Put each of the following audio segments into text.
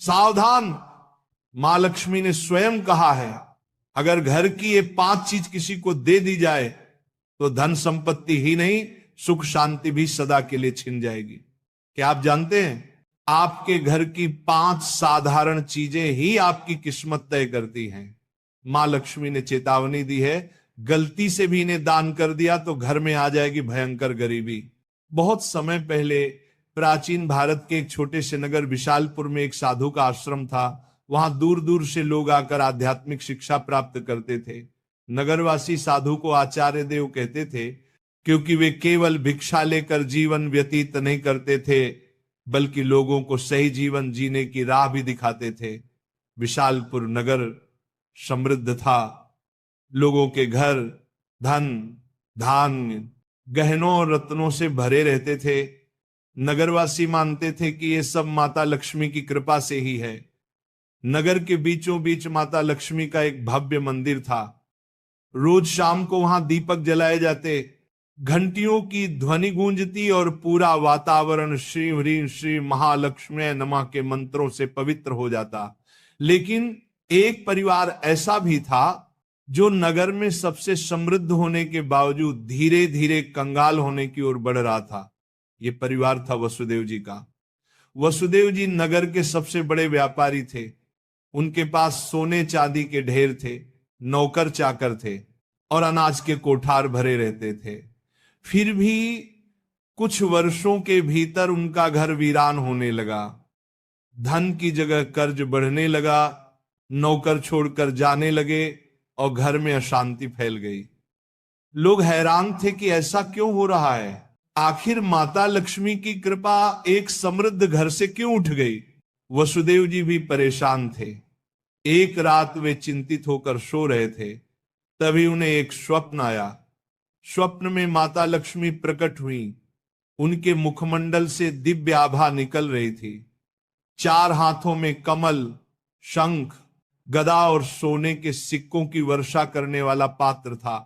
सावधान, मां लक्ष्मी ने स्वयं कहा है, अगर घर की ये 5 चीज किसी को दे दी जाए तो धन संपत्ति ही नहीं, सुख शांति भी सदा के लिए छिन जाएगी। क्या आप जानते हैं, आपके घर की 5 साधारण चीजें ही आपकी किस्मत तय करती हैं। मां लक्ष्मी ने चेतावनी दी है, गलती से भी इन्हें दान कर दिया तो घर में आ जाएगी भयंकर गरीबी। बहुत समय पहले प्राचीन भारत के एक छोटे से नगर विशालपुर में एक साधु का आश्रम था। वहां दूर दूर से लोग आकर आध्यात्मिक शिक्षा प्राप्त करते थे। नगरवासी साधु को आचार्य देव कहते थे, क्योंकि वे केवल भिक्षा लेकर जीवन व्यतीत नहीं करते थे, बल्कि लोगों को सही जीवन जीने की राह भी दिखाते थे। विशालपुर नगर समृद्ध था, लोगों के घर धन धान्य गहनों और रत्नों से भरे रहते थे। नगरवासी मानते थे कि ये सब माता लक्ष्मी की कृपा से ही है। नगर के बीचों बीच माता लक्ष्मी का एक भव्य मंदिर था। रोज शाम को वहां दीपक जलाए जाते, घंटियों की ध्वनि गूंजती और पूरा वातावरण श्री ह्रीं श्री महालक्ष्मी नमः के मंत्रों से पवित्र हो जाता। लेकिन एक परिवार ऐसा भी था जो नगर में सबसे समृद्ध होने के बावजूद धीरे धीरे कंगाल होने की ओर बढ़ रहा था। यह परिवार था वसुदेव जी का। वसुदेव जी नगर के सबसे बड़े व्यापारी थे। उनके पास सोने चांदी के ढेर थे, नौकर चाकर थे और अनाज के कोठार भरे रहते थे। फिर भी कुछ वर्षों के भीतर उनका घर वीरान होने लगा। धन की जगह कर्ज बढ़ने लगा, नौकर छोड़कर जाने लगे और घर में अशांति फैल गई। लोग हैरान थे कि ऐसा क्यों हो रहा है, आखिर माता लक्ष्मी की कृपा एक समृद्ध घर से क्यों उठ गई। वसुदेव जी भी परेशान थे। एक रात वे चिंतित होकर सो रहे थे, तभी उन्हें एक स्वप्न आया। स्वप्न में माता लक्ष्मी प्रकट हुई। उनके मुखमंडल से दिव्य आभा निकल रही थी। 4 हाथों में कमल, शंख, गदा और सोने के सिक्कों की वर्षा करने वाला पात्र था।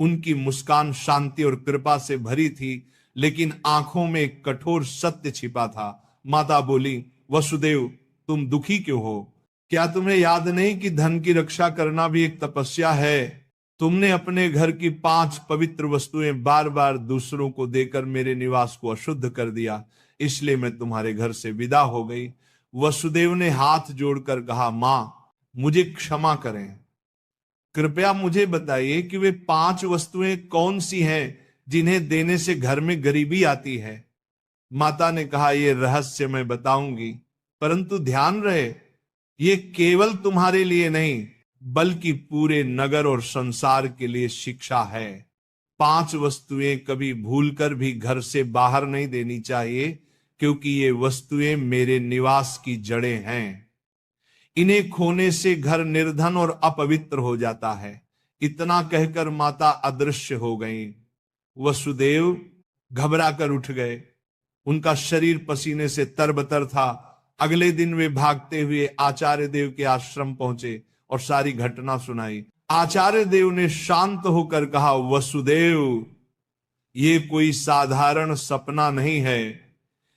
उनकी मुस्कान शांति और कृपा से भरी थी, लेकिन आंखों में एक कठोर सत्य छिपा था। माता बोली, वसुदेव तुम दुखी क्यों हो? क्या तुम्हें याद नहीं कि धन की रक्षा करना भी एक तपस्या है? तुमने अपने घर की 5 पवित्र वस्तुएं बार बार दूसरों को देकर मेरे निवास को अशुद्ध कर दिया, इसलिए मैं तुम्हारे घर से विदा हो गई। वसुदेव ने हाथ जोड़कर कहा, मां मुझे क्षमा करें, कृपया मुझे बताइए कि वे 5 वस्तुएं कौन सी हैं जिन्हें देने से घर में गरीबी आती है। माता ने कहा, यह रहस्य मैं बताऊंगी, परंतु ध्यान रहे ये केवल तुम्हारे लिए नहीं बल्कि पूरे नगर और संसार के लिए शिक्षा है। 5 वस्तुएं कभी भूलकर भी घर से बाहर नहीं देनी चाहिए, क्योंकि ये वस्तुएं मेरे निवास की जड़ें हैं। इन्हें खोने से घर निर्धन और अपवित्र हो जाता है। इतना कहकर माता अदृश्य हो गई। वसुदेव घबरा कर उठ गए। उनका शरीर पसीने से तरबतर था। अगले दिन वे भागते हुए आचार्य देव के आश्रम पहुंचे और सारी घटना सुनाई। आचार्य देव ने शांत होकर कहा, वसुदेव ये कोई साधारण सपना नहीं है,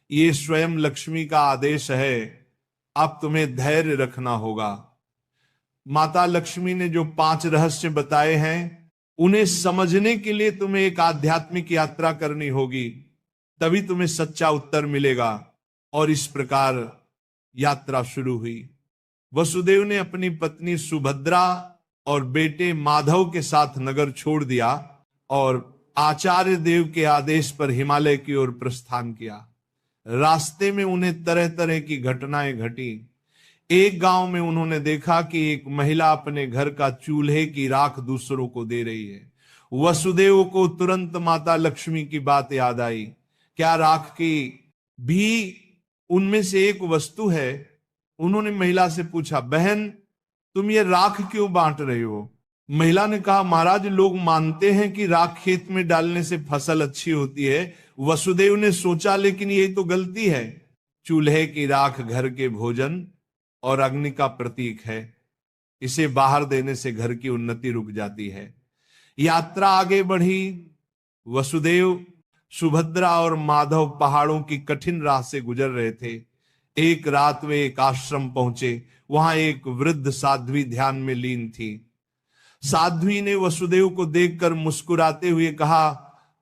ये स्वयं लक्ष्मी का आदेश है। अब तुम्हें धैर्य रखना होगा। माता लक्ष्मी ने जो 5 रहस्य बताए हैं, उन्हें समझने के लिए तुम्हें एक आध्यात्मिक यात्रा करनी होगी, तभी तुम्हें सच्चा उत्तर मिलेगा। और इस प्रकार यात्रा शुरू हुई। वसुदेव ने अपनी पत्नी सुभद्रा और बेटे माधव के साथ नगर छोड़ दिया और आचार्य देव के आदेश पर हिमालय की ओर प्रस्थान किया। रास्ते में उन्हें तरह तरह की घटनाएं घटी। एक गांव में उन्होंने देखा कि एक महिला अपने घर का चूल्हे की राख दूसरों को दे रही है। वसुदेव को तुरंत माता लक्ष्मी की बात याद आई। क्या राख की भी उनमें से एक वस्तु है? उन्होंने महिला से पूछा, बहन तुम ये राख क्यों बांट रही हो? महिला ने कहा, महाराज लोग मानते हैं कि राख खेत में डालने से फसल अच्छी होती है। वसुदेव ने सोचा, लेकिन यही तो गलती है। चूल्हे की राख घर के भोजन और अग्नि का प्रतीक है। इसे बाहर देने से घर की उन्नति रुक जाती है। यात्रा आगे बढ़ी। वसुदेव, सुभद्रा और माधव पहाड़ों की कठिन राह से गुजर रहे थे। एक रात वे एक आश्रम पहुंचे। वहां एक वृद्ध साध्वी ध्यान में लीन थी। साध्वी ने वसुदेव को देखकर मुस्कुराते हुए कहा,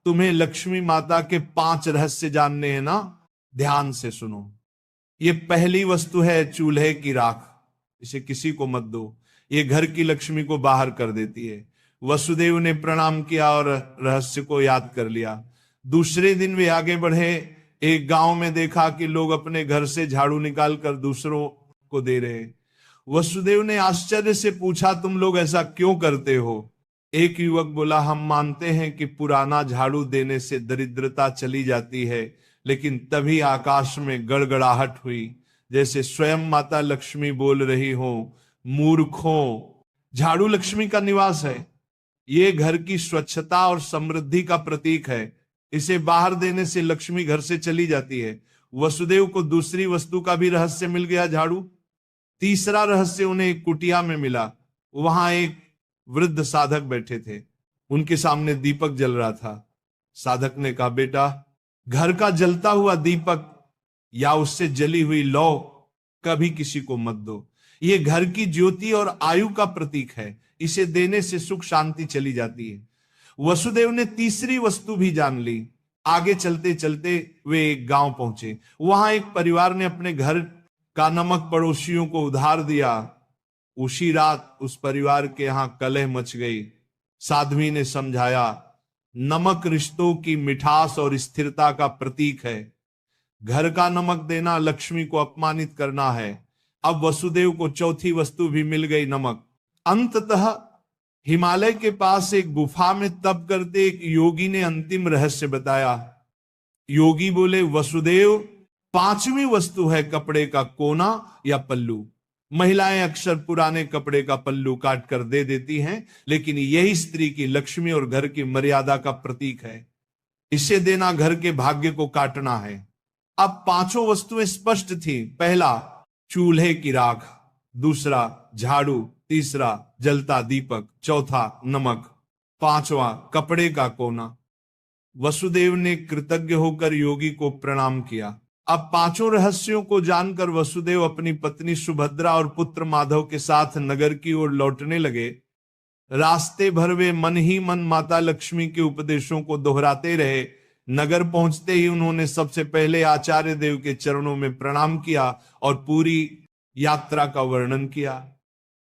तुम्हें लक्ष्मी माता के 5 रहस्य जानने हैं ना? ध्यान से सुनो। ये पहली वस्तु है चूल्हे की राख। इसे किसी को मत दो, ये घर की लक्ष्मी को बाहर कर देती है। वसुदेव ने प्रणाम किया और रहस्य को याद कर लिया। दूसरे दिन वे आगे बढ़े। एक गांव में देखा कि लोग अपने घर से झाड़ू निकालकर दूसरों को दे रहे। वसुदेव ने आश्चर्य से पूछा, तुम लोग ऐसा क्यों करते हो? एक युवक बोला, हम मानते हैं कि पुराना झाड़ू देने से दरिद्रता चली जाती है। लेकिन तभी आकाश में गड़गड़ाहट हुई, जैसे स्वयं माता लक्ष्मी बोल रही हो, मूर्खों, झाड़ू लक्ष्मी का निवास है। ये घर की स्वच्छता और समृद्धि का प्रतीक है। इसे बाहर देने से लक्ष्मी घर से चली जाती है। वसुदेव को दूसरी वस्तु का भी रहस्य मिल गया, झाड़ू। तीसरा रहस्य उन्हें एक कुटिया में मिला। वहां एक वृद्ध साधक बैठे थे। उनके सामने दीपक जल रहा था। साधक ने कहा, बेटा, घर का जलता हुआ दीपक या उससे जली हुई लौ कभी किसी को मत दो। ये घर की ज्योति और आयु का प्रतीक है। इसे देने से सुख शांति चली जाती है। वसुदेव ने तीसरी वस्तु भी जान ली। आगे चलते चलते वे एक गांव पहुंचे। वहां एक परिवार ने अपने घर का नमक पड़ोसियों को उधार दिया। उसी रात उस परिवार के यहां कलह मच गई। साध्वी ने समझाया, नमक रिश्तों की मिठास और स्थिरता का प्रतीक है। घर का नमक देना लक्ष्मी को अपमानित करना है। अब वसुदेव को चौथी वस्तु भी मिल गई, नमक। अंततः हिमालय के पास एक गुफा में तप करते एक योगी ने अंतिम रहस्य बताया। योगी बोले, वसुदेव, 5वीं वस्तु है कपड़े का कोना या पल्लू। महिलाएं अक्सर पुराने कपड़े का पल्लू काट कर दे देती हैं, लेकिन यही स्त्री की लक्ष्मी और घर की मर्यादा का प्रतीक है। इसे देना घर के भाग्य को काटना है। अब 5 वस्तुएं स्पष्ट थी। पहला, चूल्हे की राख। दूसरा, झाड़ू। तीसरा, जलता दीपक। चौथा, नमक। 5वां, कपड़े का कोना। वसुदेव ने कृतज्ञ होकर योगी को प्रणाम किया। अब 5 रहस्यों को जानकर वसुदेव अपनी पत्नी सुभद्रा और पुत्र माधव के साथ नगर की ओर लौटने लगे। रास्ते भर वे मन ही मन माता लक्ष्मी के उपदेशों को दोहराते रहे। नगर पहुंचते ही उन्होंने सबसे पहले आचार्य देव के चरणों में प्रणाम किया और पूरी यात्रा का वर्णन किया।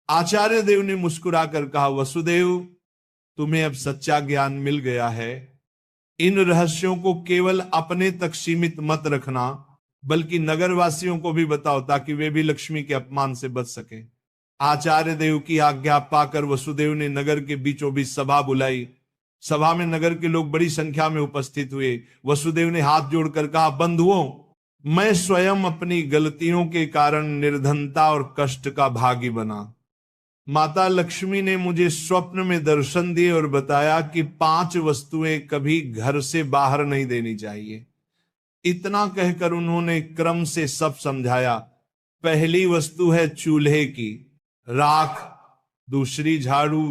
आचार्य देव ने मुस्कुराकर कहा, वसुदेव, तुम्हें अब सच्चा ज्ञान मिल गया है। इन रहस्यों को केवल अपने तक सीमित मत रखना, बल्कि नगरवासियों को भी बताओ, ताकि वे भी लक्ष्मी के अपमान से बच सके। आचार्य देव की आज्ञा पाकर वसुदेव ने नगर के बीचों बीच सभा बुलाई। सभा में नगर के लोग बड़ी संख्या में उपस्थित हुए। वसुदेव ने हाथ जोड़कर कहा, बंधुओं, मैं स्वयं अपनी गलतियों के कारण निर्धनता और कष्ट का भागी बना। माता लक्ष्मी ने मुझे स्वप्न में दर्शन दिए और बताया कि 5 वस्तुएं कभी घर से बाहर नहीं देनी चाहिए। इतना कहकर उन्होंने क्रम से सब समझाया। पहली वस्तु है चूल्हे की राख, दूसरी झाड़ू,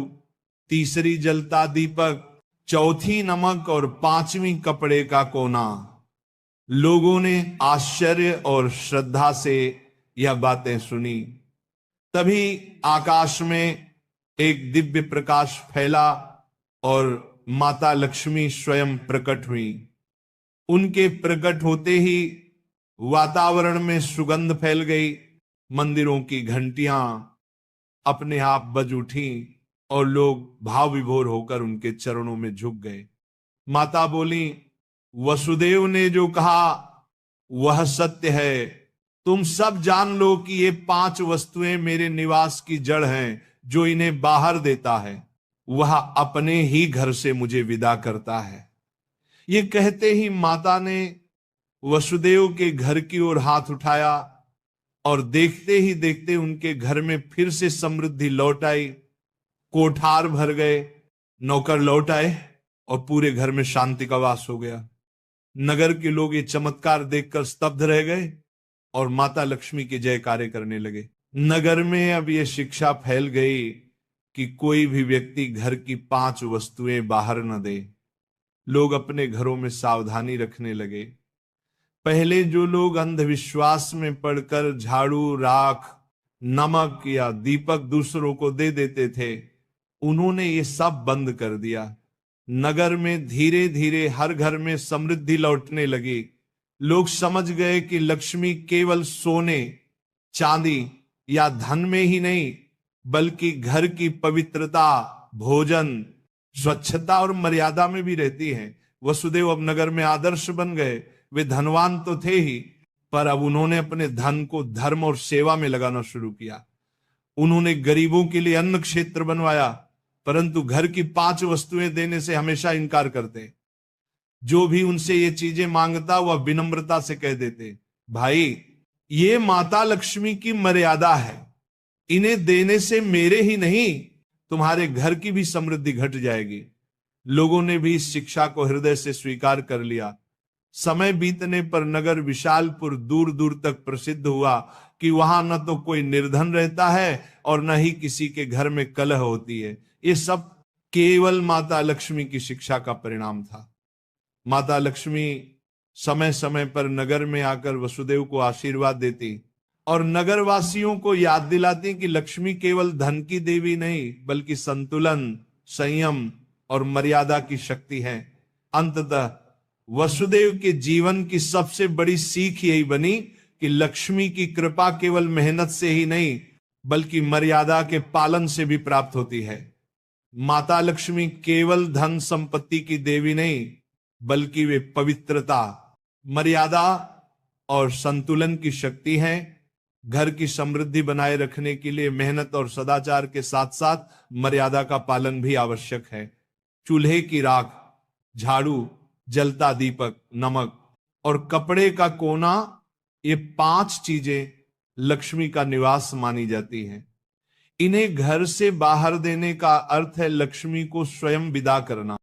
तीसरी जलता दीपक, चौथी नमक और 5वीं कपड़े का कोना। लोगों ने आश्चर्य और श्रद्धा से यह बातें सुनी। तभी आकाश में एक दिव्य प्रकाश फैला और माता लक्ष्मी स्वयं प्रकट हुई। उनके प्रकट होते ही वातावरण में सुगंध फैल गई। मंदिरों की घंटियां अपने आप बज उठी और लोग भाव विभोर होकर उनके चरणों में झुक गए। माता बोली, वसुदेव ने जो कहा वह सत्य है। तुम सब जान लो कि ये 5 वस्तुएं मेरे निवास की जड़ हैं। जो इन्हें बाहर देता है वह अपने ही घर से मुझे विदा करता है। ये कहते ही माता ने वसुदेव के घर की ओर हाथ उठाया और देखते ही देखते उनके घर में फिर से समृद्धि लौट आई। कोठार भर गए, नौकर लौट आए और पूरे घर में शांति का वास हो गया। नगर के लोग ये चमत्कार देखकर स्तब्ध रह गए और माता लक्ष्मी के जयकारे करने लगे। नगर में अब यह शिक्षा फैल गई कि कोई भी व्यक्ति घर की 5 वस्तुएं बाहर न दे। लोग अपने घरों में सावधानी रखने लगे। पहले जो लोग अंधविश्वास में पड़कर झाड़ू, राख, नमक या दीपक दूसरों को दे देते थे, उन्होंने ये सब बंद कर दिया। नगर में धीरे धीरे हर घर में समृद्धि लौटने लगी। लोग समझ गए कि लक्ष्मी केवल सोने, चांदी या धन में ही नहीं, बल्कि घर की पवित्रता, भोजन, स्वच्छता और मर्यादा में भी रहती है। वसुदेव अब नगर में आदर्श बन गए। वे धनवान तो थे ही, पर अब उन्होंने अपने धन को धर्म और सेवा में लगाना शुरू किया। उन्होंने गरीबों के लिए अन्न क्षेत्र बनवाया, परंतु घर की 5 वस्तुएं देने से हमेशा इनकार करते। जो भी उनसे ये चीजें मांगता वह विनम्रता से कह देते, भाई ये माता लक्ष्मी की मर्यादा है, इन्हें देने से मेरे ही नहीं तुम्हारे घर की भी समृद्धि घट जाएगी। लोगों ने भी इस शिक्षा को हृदय से स्वीकार कर लिया। समय बीतने पर नगर विशालपुर दूर दूर तक प्रसिद्ध हुआ कि वहां न तो कोई निर्धन रहता है और न ही किसी के घर में कलह होती है। ये सब केवल माता लक्ष्मी की शिक्षा का परिणाम था। माता लक्ष्मी समय समय पर नगर में आकर वसुदेव को आशीर्वाद देती और नगरवासियों को याद दिलाती कि लक्ष्मी केवल धन की देवी नहीं, बल्कि संतुलन, संयम और मर्यादा की शक्ति है। अंततः वसुदेव के जीवन की सबसे बड़ी सीख यही बनी कि लक्ष्मी की कृपा केवल मेहनत से ही नहीं, बल्कि मर्यादा के पालन से भी प्राप्त होती है। माता लक्ष्मी केवल धन संपत्ति की देवी नहीं, बल्कि वे पवित्रता, मर्यादा और संतुलन की शक्ति है। घर की समृद्धि बनाए रखने के लिए मेहनत और सदाचार के साथ साथ मर्यादा का पालन भी आवश्यक है। चूल्हे की राख, झाड़ू, जलता दीपक, नमक और कपड़े का कोना, ये 5 चीजें लक्ष्मी का निवास मानी जाती हैं। इन्हें घर से बाहर देने का अर्थ है लक्ष्मी को स्वयं विदा करना।